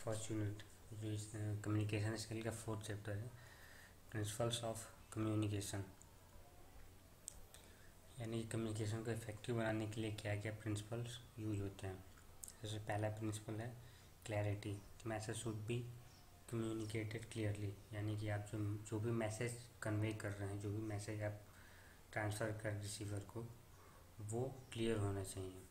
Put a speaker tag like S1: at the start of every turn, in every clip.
S1: First unit जो इस communication skill का फोर्थ चैप्टर है, प्रिंसिपल्स ऑफ कम्युनिकेशन, यानी कम्युनिकेशन को इफेक्टिव बनाने के लिए क्या क्या प्रिंसिपल्स यूज होते हैं। जैसे पहला प्रिंसिपल है clarity, message should be communicated clearly, यानी कि आप जो भी मैसेज कन्वे कर रहे हैं, जो भी मैसेज आप ट्रांसफ़र कर रिसीवर को, वो क्लियर होना चाहिए।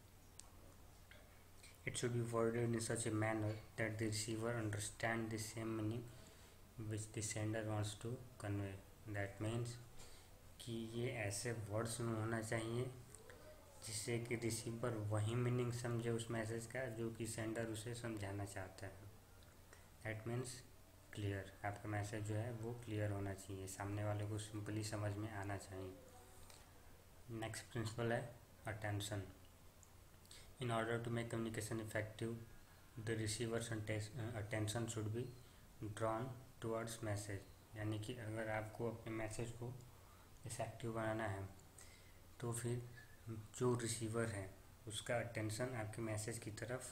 S1: It should be worded in such a manner that the receiver understand the same meaning which the sender wants to convey. That means कि ये ऐसे वर्ड्स में होना चाहिए जिससे कि रिसीवर वही मीनिंग समझे उस मैसेज का जो कि सेंडर उसे समझाना चाहता है। That means क्लियर, आपका मैसेज जो है वो क्लियर होना चाहिए, सामने वाले को सिंपली समझ में आना चाहिए। नेक्स्ट प्रिंसिपल है attention. In order to make communication effective, the receiver's attention should be drawn towards message, यानी कि अगर आपको अपने मैसेज को इफ़ेक्टिव बनाना है तो फिर जो रिसीवर है उसका अटेंशन आपके मैसेज की तरफ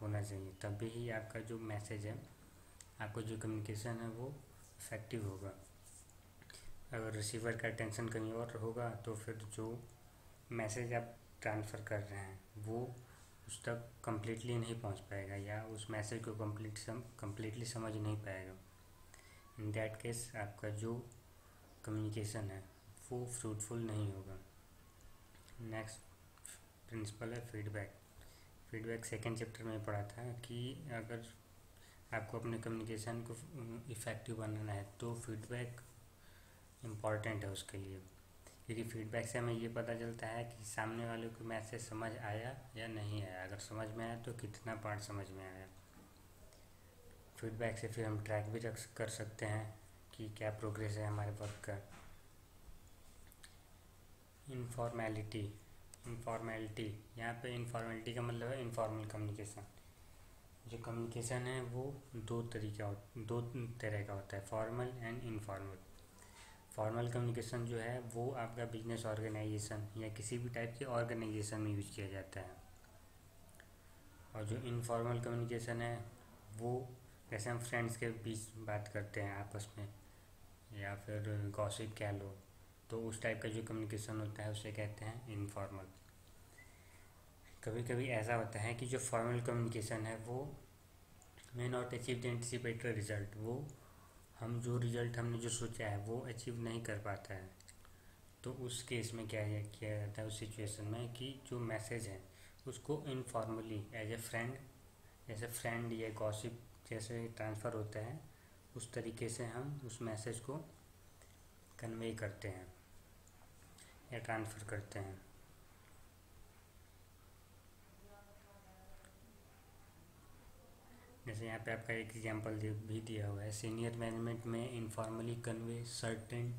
S1: होना चाहिए, तभी ही आपका जो मैसेज है, आपका जो कम्युनिकेशन है वो इफ़ेक्टिव होगा। अगर रिसीवर का अटेंशन कहीं और होगा तो फिर जो मैसेज आप ट्रांसफ़र कर रहे हैं वो उस तक कम्प्लीटली नहीं पहुंच पाएगा या उस मैसेज को कम्प्लीटली समझ नहीं पाएगा। इन दैट केस आपका जो कम्युनिकेशन है वो फ्रूटफुल नहीं होगा। नेक्स्ट प्रिंसिपल है फीडबैक। फीडबैक सेकेंड चैप्टर में पढ़ा था कि अगर आपको अपने कम्युनिकेशन को इफ़ेक्टिव बनाना है तो फीडबैक इम्पॉर्टेंट है उसके लिए, क्योंकि फीडबैक से हमें ये पता चलता है कि सामने वाले को मैसेज समझ आया या नहीं आया। अगर समझ में आया तो कितना पार्ट समझ में आया। फीडबैक से फिर हम ट्रैक भी कर सकते हैं कि क्या प्रोग्रेस है हमारे वर्क का। इनफॉर्मेलिटी, यहाँ पे इनफॉर्मेलिटी का मतलब है इनफॉर्मल कम्युनिकेशन। जो कम्युनिकेशन है वो दो तरह का होता है, formal and informal. Formal communication जो है वो आपका बिजनेस ऑर्गेनाइजेशन या किसी भी टाइप के ऑर्गेनाइजेशन में यूज किया जाता है, और जो इनफॉर्मल कम्युनिकेशन है वो जैसे हम फ्रेंड्स के बीच बात करते हैं आपस में, या फिर गॉसिप कह लो, तो उस टाइप का जो कम्युनिकेशन होता है उसे कहते हैं इनफॉर्मल। कभी कभी ऐसा होता है कि जो फॉर्मल कम्युनिकेशन है वो may not achieve the anticipated result, वो हम जो रिज़ल्ट हमने जो सोचा है वो अचीव नहीं कर पाता है। तो उस केस में क्या किया जाता है उस सिचुएशन में कि जो मैसेज है उसको इनफॉर्मली एज ए फ्रेंड, जैसे फ्रेंड या गॉसिप जैसे ट्रांसफ़र होता है, उस तरीके से हम उस मैसेज को कन्वे करते हैं या ट्रांसफ़र करते हैं। जैसे यहाँ पे आपका एक एग्जांपल भी दिया हुआ है, सीनियर मैनेजमेंट में informally convey certain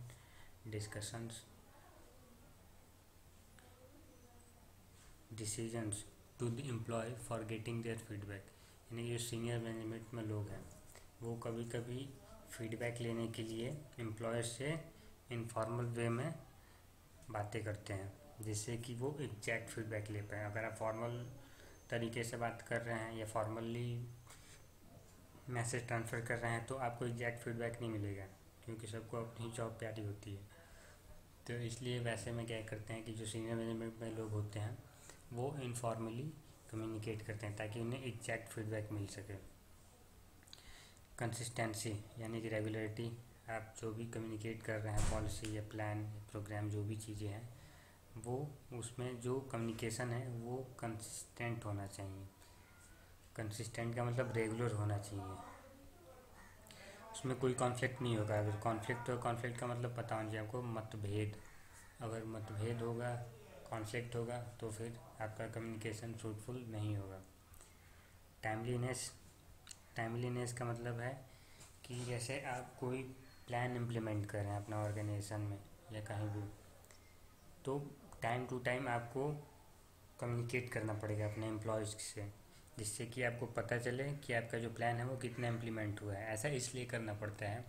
S1: discussions decisions to the employ for getting their feedback, यानी जो सीनियर मैनेजमेंट में लोग हैं वो कभी कभी फीडबैक लेने के लिए एम्प्लॉय से इनफॉर्मल वे में बातें करते हैं जिससे कि वो एग्जैक्ट फीडबैक ले पाए। अगर आप फॉर्मल तरीके से बात कर रहे हैं या फॉर्मली मैसेज ट्रांसफ़र कर रहे हैं तो आपको एग्जैक्ट फीडबैक नहीं मिलेगा, क्योंकि सबको अपनी जॉब प्यारी होती है। तो इसलिए वैसे में क्या करते हैं कि जो सीनियर मैनेजमेंट में लोग होते हैं वो इनफॉर्मली कम्युनिकेट करते हैं ताकि उन्हें एग्जैक्ट फीडबैक मिल सके। कंसिस्टेंसी यानी कि रेगुलरिटी, आप जो भी कम्युनिकेट कर रहे हैं पॉलिसी या प्लान प्रोग्राम जो भी चीज़ें हैं वो उसमें जो कम्युनिकेशन है वो कंसिस्टेंट होना चाहिए। कंसिस्टेंट का मतलब रेगुलर होना चाहिए, उसमें कोई कॉन्फ्लिक्ट नहीं होगा। अगर कॉन्फ्लिक्ट हो, कॉन्फ्लिक्ट का मतलब पता होना चाहिए आपको, मतभेद। अगर मतभेद होगा, कॉन्फ्लिक्ट होगा तो फिर आपका कम्युनिकेशन फ्रूटफुल नहीं होगा। टाइमलीनेस का मतलब है कि जैसे आप कोई प्लान इम्प्लीमेंट कर रहे हैं अपना ऑर्गेनाइजेशन में या कहीं भी, तो टाइम टू टाइम आपको कम्युनिकेट करना पड़ेगा अपने एम्प्लॉयज़ से, जिससे कि आपको पता चले कि आपका जो प्लान है वो कितना इम्प्लीमेंट हुआ है। ऐसा इसलिए करना पड़ता है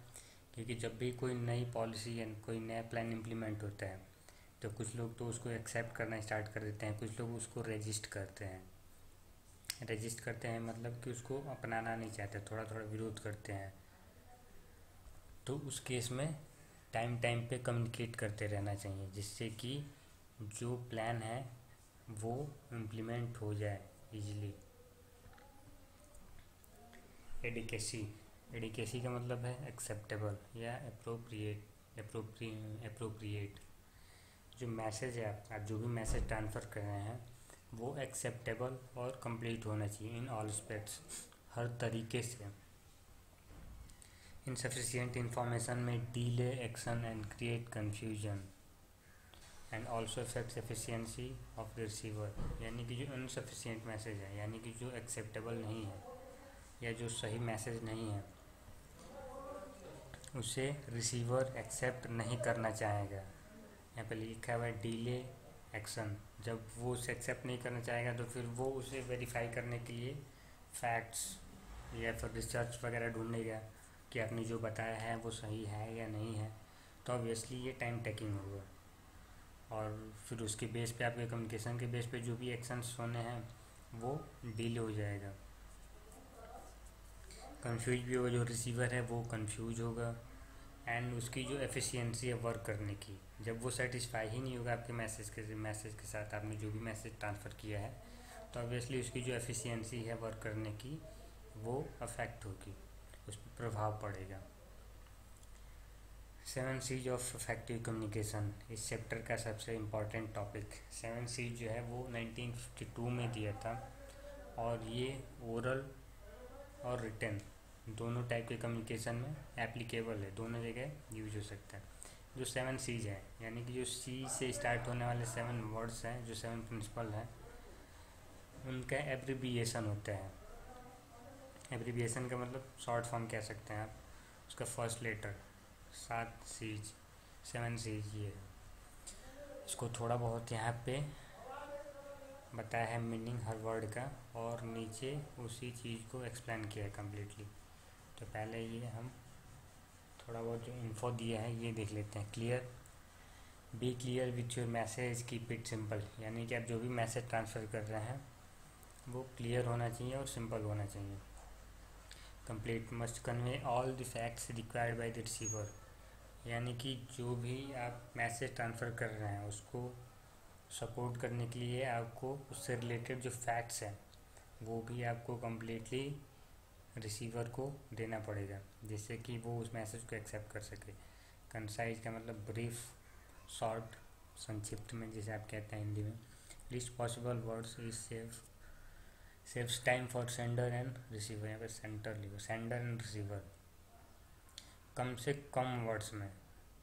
S1: क्योंकि जब भी कोई नई पॉलिसी या कोई नया प्लान इम्प्लीमेंट होता है तो कुछ लोग तो उसको एक्सेप्ट करना स्टार्ट कर देते हैं, कुछ लोग उसको रेजिस्ट करते हैं। रेजिस्ट करते हैं मतलब कि उसको अपनाना नहीं चाहते, थोड़ा थोड़ा विरोध करते हैं, तो उस केस में टाइम टाइम पे कम्युनिकेट करते रहना चाहिए, जिससे कि जो प्लान है वो इम्प्लीमेंट हो जाए इजीली। एडिकेसी, एडिकेसी का मतलब है एक्सेप्टेबल या अप्रोप्रिएट। जो मैसेज है आप जो भी मैसेज ट्रांसफ़र कर रहे हैं वो एक्सेप्टेबल और कंप्लीट होना चाहिए इन ऑल एस्पेक्ट्स, हर तरीके से। इनसफिशिएंट इंफॉर्मेशन में delay action and create confusion and also affects efficiency of the receiver. यानी कि जो इनसफिशिएंट मैसेज है, यानी कि जो एक्सेप्टेबल नहीं है या जो सही मैसेज नहीं है, उसे रिसीवर एक्सेप्ट नहीं करना चाहेगा। यहाँ पे लिखा हुआ है डिले एक्शन, जब वो उसे एक्सेप्ट नहीं करना चाहेगा तो फिर वो उसे वेरीफाई करने के लिए फैक्ट्स या फिर रिसर्च वगैरह ढूंढेगा कि आपने जो बताया है वो सही है या नहीं है, तो ऑब्वियसली ये टाइम टेकिंग होगा। और फिर उसके बेस पे, आपके कम्युनिकेशन के बेस पे जो भी एक्शंस होने हैं वो डिले हो जाएगा। कंफ्यूज भी होगा, जो रिसीवर है वो कंफ्यूज होगा, एंड उसकी जो एफिशिएंसी है वर्क करने की, जब वो सेटिस्फाई ही नहीं होगा आपके मैसेज के साथ, आपने जो भी मैसेज ट्रांसफ़र किया है, तो ऑब्वियसली उसकी जो एफिशिएंसी है वर्क करने की वो अफेक्ट होगी, उस पर प्रभाव पड़ेगा। 7 सीज ऑफ इफेक्टिव कम्युनिकेशन इस चैप्टर का सबसे इम्पॉर्टेंट टॉपिक। 7 सीज जो है वो 1952 में दिया था, और ये ओरल और रिटन दोनों टाइप के कम्युनिकेशन में एप्लीकेबल है, दोनों जगह यूज हो सकता है। जो 7 सीज है, यानी कि जो सी से स्टार्ट होने वाले 7 वर्ड्स हैं, जो 7 प्रिंसिपल हैं, उनका एब्रिविएशन होता है। एब्रिविएशन का मतलब शॉर्ट फॉर्म कह सकते हैं आप, उसका फर्स्ट लेटर 7 सीज 7 सीज ये है। इसको थोड़ा बहुत यहाँ पे बताया है मीनिंग हर वर्ड का, और नीचे उसी चीज़ को एक्सप्लेन किया है कम्प्लीटली। तो पहले ये हम थोड़ा बहुत जो इन्फो दिया है ये देख लेते हैं। Clear, be clear with your message, keep it simple. यानी कि आप जो भी मैसेज ट्रांसफ़र कर रहे हैं वो क्लियर होना चाहिए और सिंपल होना चाहिए। Complete, must convey all the facts required by the receiver. यानी कि जो भी आप मैसेज ट्रांसफ़र कर रहे हैं उसको सपोर्ट करने के लिए आपको उससे रिलेटेड जो फैक्ट्स हैं वो भी आपको कम्प्लीटली रिसीवर को देना पड़ेगा, जिससे कि वो उस मैसेज को एक्सेप्ट कर सके। कंसाइज का मतलब ब्रीफ, शॉर्ट, संक्षिप्त में जैसे आप कहते हैं हिंदी में। List possible words is saves time for sender and receiver. यहाँ पर सेंडर एंड रिसीवर, कम से कम वर्ड्स में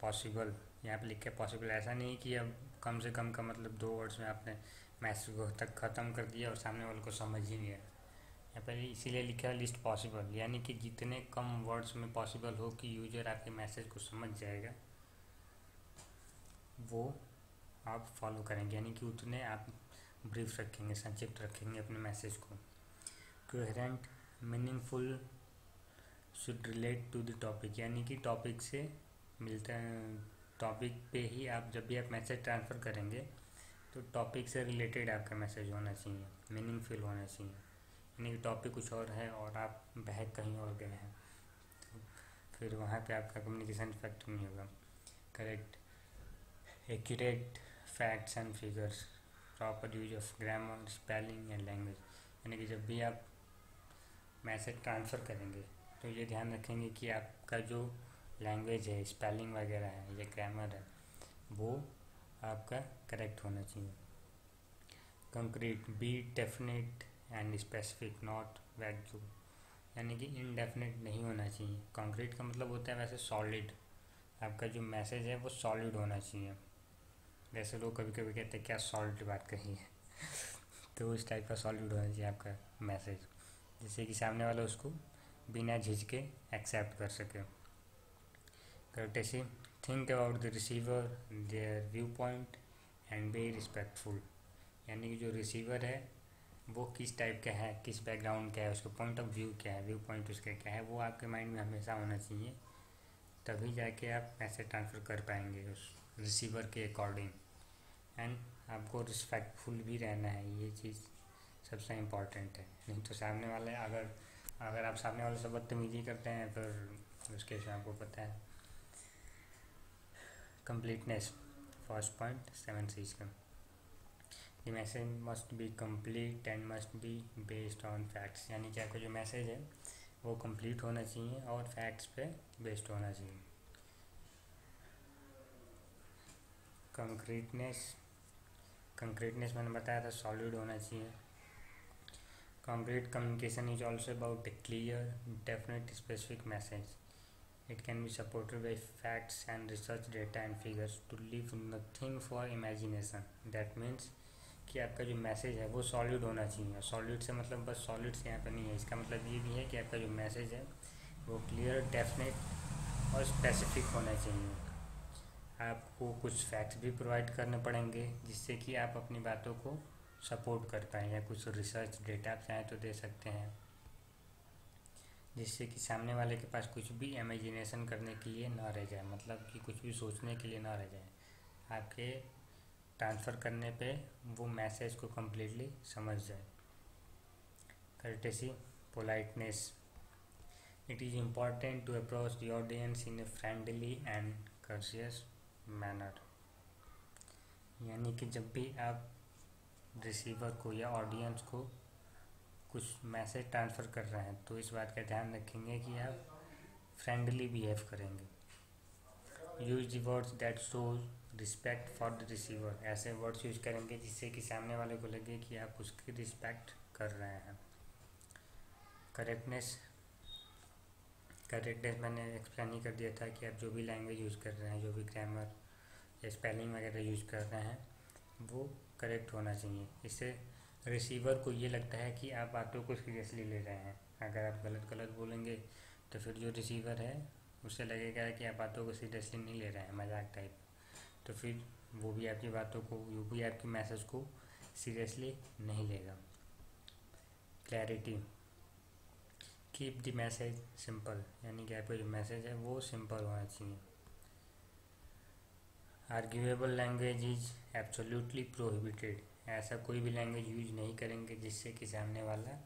S1: पॉसिबल, यहाँ पे लिखे पॉसिबल। ऐसा नहीं कि अब कम से कम का मतलब 2 वर्ड्स में आपने मैसेज को तक ख़त्म कर दिया और सामने वाले को समझ ही नहीं आया। यहाँ पर इसीलिए लिखा है लिस्ट पॉसिबल, यानी कि जितने कम वर्ड्स में पॉसिबल हो कि यूजर आपके मैसेज को समझ जाएगा वो आप फॉलो करेंगे, यानी कि उतने आप ब्रीफ रखेंगे, संक्षिप्त रखेंगे अपने मैसेज को। Coherent, meaningful, should relate to the topic, यानी कि टॉपिक से मिलता है, टॉपिक पे ही आप जब भी आप मैसेज ट्रांसफ़र करेंगे तो टॉपिक से रिलेटेड आपका मैसेज होना चाहिए, मीनिंगफुल होना चाहिए। यानी कि टॉपिक कुछ और है और आप बहक कहीं और गए हैं, तो फिर वहाँ पे आपका कम्युनिकेशन इफेक्टिव नहीं होगा। Correct, accurate facts and figures, proper use of grammar, spelling and language. यानी कि जब भी आप मैसेज ट्रांसफ़र करेंगे तो ये ध्यान रखेंगे कि आपका जो लैंग्वेज है, स्पेलिंग वगैरह है या ग्रामर है, वो आपका करेक्ट होना चाहिए। Concrete, B definite and specific, not wagyu. यानी कि इनडेफिनेट नहीं होना चाहिए। कंक्रीट का मतलब होता है वैसे सॉलिड, आपका जो मैसेज है वो सॉलिड होना चाहिए। जैसे लोग कभी कभी कहते हैं क्या सॉलिड बात कही है तो उस टाइप का सॉलिड होना चाहिए आपका मैसेज, जिससे कि सामने वाला उसको बिना झिझके एक्सेप्ट कर सके। Courtesy, think about the receiver, there view point and be respectful. यानी कि जो रिसीवर है वो किस टाइप का है, किस बैकग्राउंड का है, उसका पॉइंट ऑफ व्यू क्या है, व्यू पॉइंट उसका क्या है, वो आपके माइंड में हमेशा होना चाहिए, तभी जाके आप मैसेज ट्रांसफ़र कर पाएंगे उस रिसीवर के अकॉर्डिंग। एंड आपको रिस्पेक्टफुल भी रहना है, ये चीज़ सबसे इम्पॉर्टेंट है। नहीं तो सामने वाले अगर आप सामने वाले से बदतमीजी करते हैं फिर उसके से आपको पता है। कंप्लीटनेस, फर्स्ट पॉइंट 7 का the message must be complete and must be based on facts, यानी कि आपका जो मैसेज है वो कंप्लीट होना चाहिए और फैक्ट्स पे बेस्ड होना चाहिए। कंक्रीटनेस मैंने बताया था, सॉलिड होना चाहिए। Concrete communication is also about a clear definite specific message. It can be supported by facts and research data and figures to leave nothing for imagination. That means कि आपका जो मैसेज है वो सॉलिड होना चाहिए। Solid से मतलब बस सॉलिड से यहाँ पर नहीं है, इसका मतलब ये भी है कि आपका जो मैसेज है वो क्लियर, डेफिनेट और स्पेसिफिक होना चाहिए। आपको कुछ फैक्ट्स भी प्रोवाइड करने पड़ेंगे जिससे कि आप अपनी बातों को सपोर्ट कर पाएँ, या कुछ रिसर्च डेटा आप चाहें तो दे सकते हैं, जिससे कि सामने वाले के पास कुछ भी इमेजिनेशन करने के लिए ना रह जाए, मतलब कि कुछ भी सोचने के लिए ना रह जाए। आपके ट्रांसफ़र करने पे वो मैसेज को कम्प्लीटली समझ जाए। Courtesy, politeness, it is important to approach the audience in a friendly and courteous manner. यानी कि जब भी आप रिसीवर को या ऑडियंस को कुछ मैसेज ट्रांसफ़र कर रहे हैं तो इस बात का ध्यान रखेंगे कि आप फ्रेंडली बिहेव करेंगे। Use the words that shows respect for the receiver, ऐसे वर्ड्स यूज करेंगे जिससे कि सामने वाले को लगे कि आप उसकी रिस्पेक्ट कर रहे हैं। करेक्टनेस मैंने एक्सप्लेन ही कर दिया था कि आप जो भी लैंग्वेज यूज़ कर रहे हैं, जो भी ग्रामर या स्पेलिंग वगैरह यूज़ कर रहे हैं वो करेक्ट होना चाहिए। इससे रिसीवर को ये लगता है कि आप बातों को सीरियसली ले रहे हैं। अगर आप गलत बोलेंगे तो फिर जो रिसीवर है उससे लगेगा कि आप बातों को सीरियसली नहीं ले रहे हैं, मजाक टाइप, तो फिर वो भी आपकी बातों को, वो भी आपके मैसेज को सीरियसली नहीं लेगा। Clarity, keep the message simple, यानी कि आपका जो मैसेज है वो सिंपल होना चाहिए। Arguable language is absolutely prohibited, ऐसा कोई भी लैंग्वेज यूज नहीं करेंगे जिससे कि सामने वाला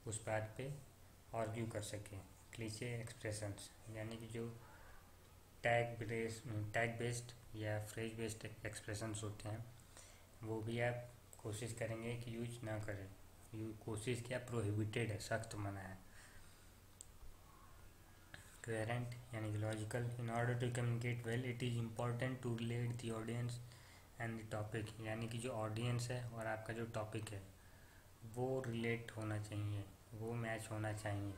S1: उस बात पे आर्ग्यू कर सके। क्लीशे एक्सप्रेशंस, यानी कि जो टैग बेस्ड या फ्रेज बेस्ड एक्सप्रेशंस होते हैं वो भी आप कोशिश करेंगे कि यूज ना करें। कोशिश क्या, प्रोहिबिटेड है, सख्त मना है। कोहेरेंट यानी कि logical, in order to communicate well it is important to relate the audience and the topic, यानी कि जो ऑडियंस है और आपका जो टॉपिक है वो रिलेट होना चाहिए, वो मैच होना चाहिए।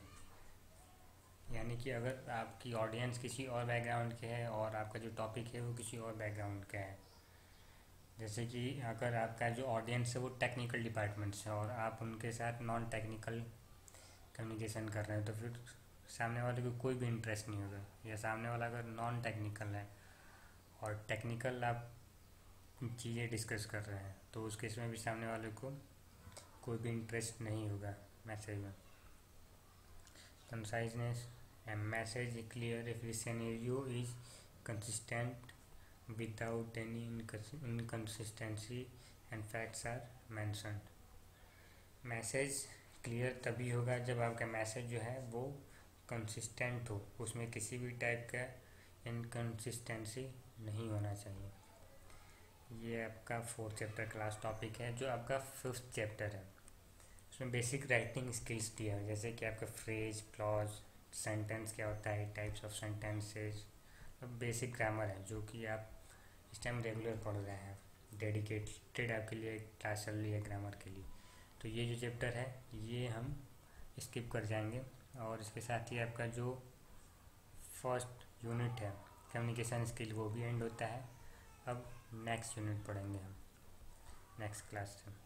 S1: यानी कि अगर आपकी ऑडियंस किसी और बैकग्राउंड के है और आपका जो टॉपिक है वो किसी और बैकग्राउंड का है, जैसे कि अगर आपका जो ऑडियंस है वो टेक्निकल डिपार्टमेंट से और आप उनके साथ नॉन टेक्निकल कम्युनिकेशन कर रहे हैं तो फिर सामने वाले को कोई भी इंटरेस्ट नहीं होगा। या सामने वाला अगर नॉन टेक्निकल है और टेक्निकल आप चीज़ें डिस्कस कर रहे हैं तो उस केस में भी सामने वाले को कोई भी इंटरेस्ट नहीं होगा मैसेज में। Conciseness, a message is clear if the scenario is consistent without any inconsistency and facts are mentioned। Message clear तभी होगा जब आपका मैसेज जो है वो कंसिस्टेंट हो, उसमें किसी भी टाइप का इनकन्सिस्टेंसी नहीं होना चाहिए। ये आपका 4th चैप्टर क्लास टॉपिक है, जो आपका 5th चैप्टर है। उसमें बेसिक राइटिंग स्किल्स दिया है, जैसे कि आपका फ्रेज, क्लॉज, सेंटेंस क्या होता है, types of sentences, basic grammar है जो कि आप इस टाइम रेगुलर पढ़ रहे हैं। डेडिकेटेड आपके लिए क्लास चल रही है ग्रामर के लिए। तो ये जो चैप्टर है ये हम स्किप कर जाएंगे और इसके साथ ही आपका जो फर्स्ट यूनिट है कम्युनिकेशन स्किल वो भी एंड होता है। अब नेक्स्ट यूनिट पढ़ेंगे हम नेक्स्ट क्लास से।